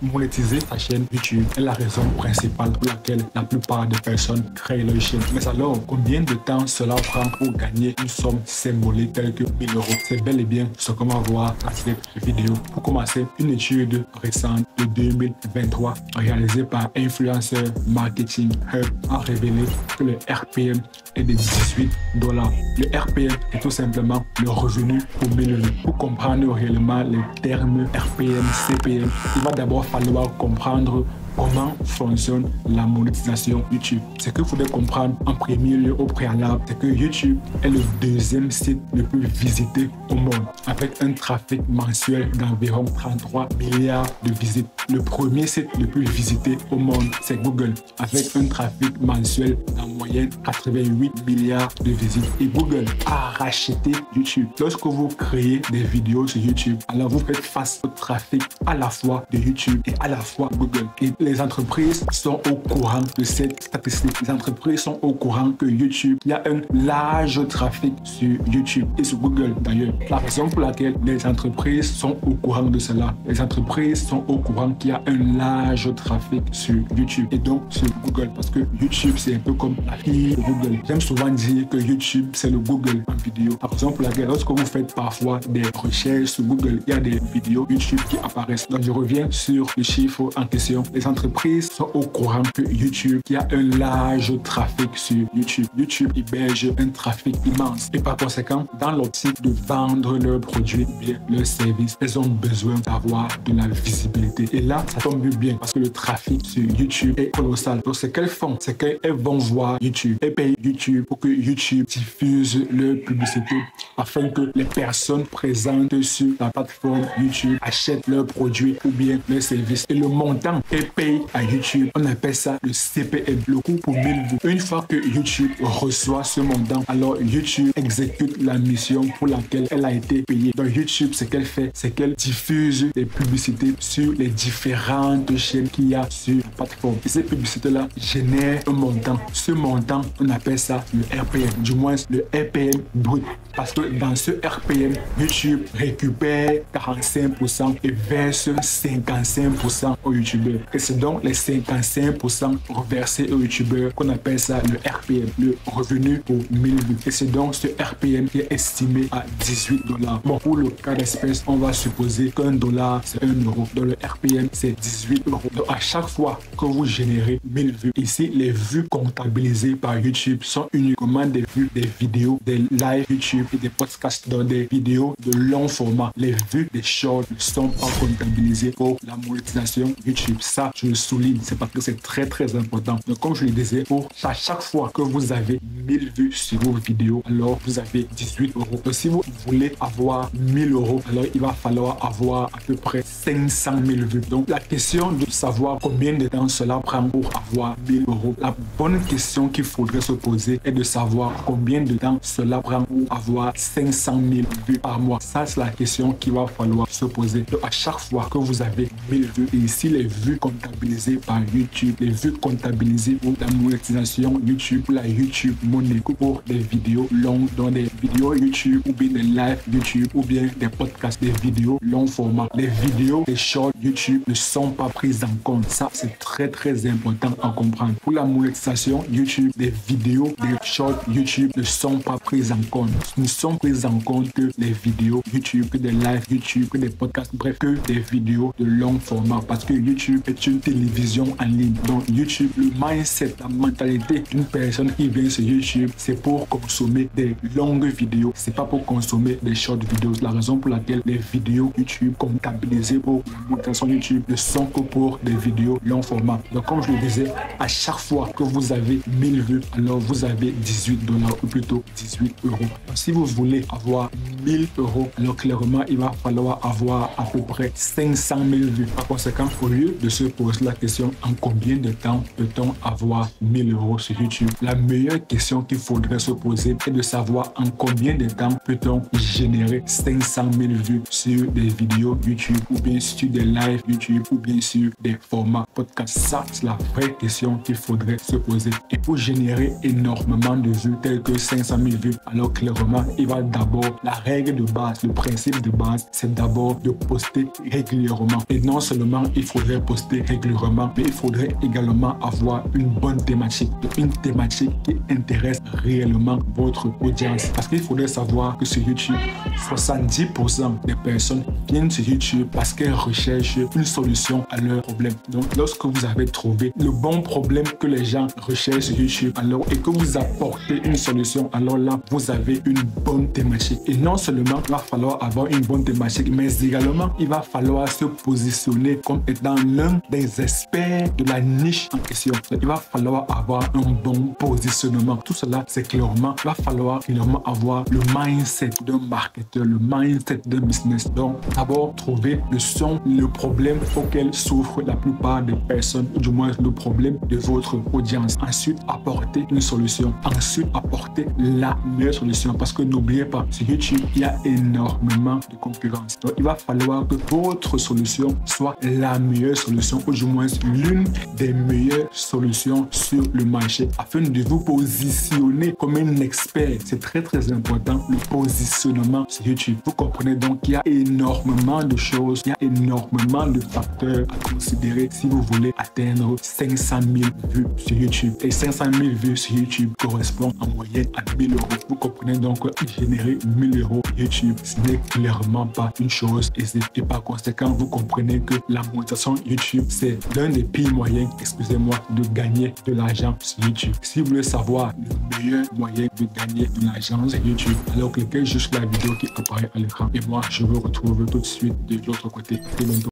monétiser sa chaîne YouTube est la raison principale pour laquelle la plupart des personnes créent leur chaîne. Mais alors, combien de temps cela prend pour gagner une somme symbolique telle que 1000 €? C'est bel et bien ce qu'on va voir dans cette vidéo. Pour commencer, une étude récente de 2023 réalisée par Influencer Marketing Hub a révélé que le RPM est de $18. Le RPM est tout simplement le revenu pour 1000 vues. Pour comprendre réellement les termes RPM, CPM, il va d'abord falloir comprendre comment fonctionne la monétisation YouTube. Ce qu'il faudrait comprendre en premier lieu au préalable, c'est que YouTube est le deuxième site le plus visité au monde, avec un trafic mensuel d'environ 33 milliards de visites. Le premier site le plus visité au monde, c'est Google, avec un trafic mensuel en moyenne 88 milliards de visites. Et Google a racheté YouTube. Lorsque vous créez des vidéos sur YouTube, alors vous faites face au trafic à la fois de YouTube et à la fois Google. Et les entreprises sont au courant de cette statistique. Les entreprises sont au courant que YouTube, il y a un large trafic sur YouTube et sur Google d'ailleurs. La raison pour laquelle les entreprises sont au courant de cela, les entreprises sont au courant qu'il y a un large trafic sur YouTube et donc sur Google, parce que YouTube c'est un peu comme la fille de Google. J'aime souvent dire que YouTube c'est le Google en vidéo. La raison pour laquelle lorsque vous faites parfois des recherches sur Google, il y a des vidéos YouTube qui apparaissent. Donc je reviens sur les chiffres en question. Les entreprises sont au courant que YouTube, il y a un large trafic sur YouTube. YouTube héberge un trafic immense et par conséquent, dans l'optique de vendre leurs produits ou bien leurs services, elles ont besoin d'avoir de la visibilité. Et là, ça tombe bien parce que le trafic sur YouTube est colossal. Donc ce qu'elles font, c'est qu'elles vont voir YouTube. Elles payent YouTube pour que YouTube diffuse leur publicité afin que les personnes présentes sur la plateforme YouTube achètent leurs produits ou bien leurs services. Et le montant qu'elles payent à YouTube, on appelle ça le CPM, le coût pour 1000 vues. Une fois que YouTube reçoit ce montant, alors YouTube exécute la mission pour laquelle elle a été payée. Donc YouTube, ce qu'elle fait, c'est qu'elle diffuse des publicités sur les différentes chaînes qu'il y a sur la plateforme. Et ces publicités-là génèrent un montant. Ce montant, on appelle ça le RPM, du moins le RPM brut. Parce que dans ce RPM, YouTube récupère 45% et verse 55% aux YouTubeurs. Et c'est donc les 55% reversés aux YouTubeurs qu'on appelle ça le RPM, le revenu pour 1000 vues. Et c'est donc ce RPM qui est estimé à $18. Bon, pour le cas d'espèce, on va supposer qu'un dollar, c'est 1 euro. Donc le RPM, c'est 18 €. Donc à chaque fois que vous générez 1000 vues, ici, les vues comptabilisées par YouTube sont uniquement des vues des vidéos, des lives YouTube et des podcasts dans des vidéos de long format. Les vues des shorts ne sont pas comptabilisées pour la monétisation YouTube. Ça, je le souligne, c'est parce que c'est très important. Donc comme je le disais, pour à chaque fois que vous avez 1000 vues sur vos vidéos, alors vous avez 18 €. Donc si vous voulez avoir 1000 €, alors il va falloir avoir à peu près 500 000 vues. Donc la question de savoir combien de temps cela prend pour avoir 1000 €, la bonne question qu'il faudrait se poser est de savoir combien de temps cela prend pour avoir 500 000 vues par mois. Ça, c'est la question qu'il va falloir se poser. Donc à chaque fois que vous avez 1000 vues, et ici les vues comptabilisées par YouTube, les vues comptabilisées pour la monétisation YouTube, pour la YouTube Money, pour des vidéos longues, dans des vidéos YouTube ou bien des lives YouTube ou bien des podcasts, des vidéos long format. Les vidéos, les shorts YouTube ne sont pas prises en compte. Ça, c'est très important à comprendre. Pour la monétisation YouTube, des vidéos, des shorts YouTube ne sont pas prises en compte. Ne sont prises en compte que les vidéos YouTube, que des lives YouTube, que des podcasts, bref, que des vidéos de long format. Parce que YouTube est une télévision en ligne. Donc YouTube, le mindset, la mentalité d'une personne qui vient sur YouTube, c'est pour consommer des longues vidéos. C'est pas pour consommer des short vidéos. C'est la raison pour laquelle les vidéos YouTube comptabilisées pour la monétisation YouTube ne sont que pour des vidéos long format. Donc comme je le disais, à chaque fois que vous avez 1000 vues, alors vous avez 18 $, ou plutôt 18 €. Donc, si vous voulez avoir 1000 €, alors clairement il va falloir avoir à peu près 500 000 vues. Par conséquent, au lieu de se poser la question en combien de temps peut-on avoir 1000 € sur YouTube, la meilleure question qu'il faudrait se poser est de savoir en combien de temps peut-on générer 500 000 vues sur des vidéos YouTube ou bien sur des lives YouTube ou bien sur des formats podcast. Ça, c'est la vraie question qu'il faudrait se poser. Et pour générer énormément de vues, telles que 500 000 vues, alors clairement, il va d'abord, la règle de base, le principe de base, c'est d'abord de poster régulièrement. Et non seulement il faudrait poster régulièrement, mais il faudrait également avoir une bonne thématique. Une thématique qui intéresse réellement votre audience. Parce qu'il faudrait savoir que sur YouTube, 70% des personnes viennent sur YouTube parce qu'elles recherchent une solution à leur problème. Donc, lorsque vous avez trouvé le bon problème que les gens recherchent sur YouTube, alors, et que vous apportez une solution, alors là, vous avez une bonne thématique. Et non seulement il va falloir avoir une bonne thématique, mais également, il va falloir se positionner comme étant l'un des experts de la niche en question. Il va falloir avoir un bon positionnement. Tout cela, c'est clairement, il va falloir clairement avoir le mindset d'un marketeur, le mindset d'un business. Donc, d'abord, trouver le problème auquel souffrent la plupart des personnes, ou du moins le problème de votre audience. Ensuite, apporter une solution. Ensuite, apporter la meilleure solution. Parce que n'oubliez pas, sur YouTube, il y a énormément de concurrence. Donc, il va falloir que votre solution soit la meilleure solution, ou du moins l'une des meilleures solutions sur le marché, afin de vous positionner comme un expert. C'est très important, le positionnement sur YouTube. Vous comprenez donc qu'il y a énormément de choses, il y a énormément de facteurs à considérer si vous voulez atteindre 500 000 vues sur YouTube. Et 500 000 vues sur YouTube correspond en moyenne à 1000 euros. Vous comprenez donc que générer 1000 euros sur YouTube, ce n'est clairement pas une chose aisée. Et par conséquent, vous comprenez que la monétisation YouTube, c'est l'un des pires moyens, excusez-moi, de gagner de l'argent sur YouTube. Si vous voulez savoir le meilleur moyen de gagner de l'argent sur YouTube, alors cliquez juste la vidéo qui apparaît à l'écran. Et moi, je vous retrouve tout de suite de l'autre côté. Très bientôt.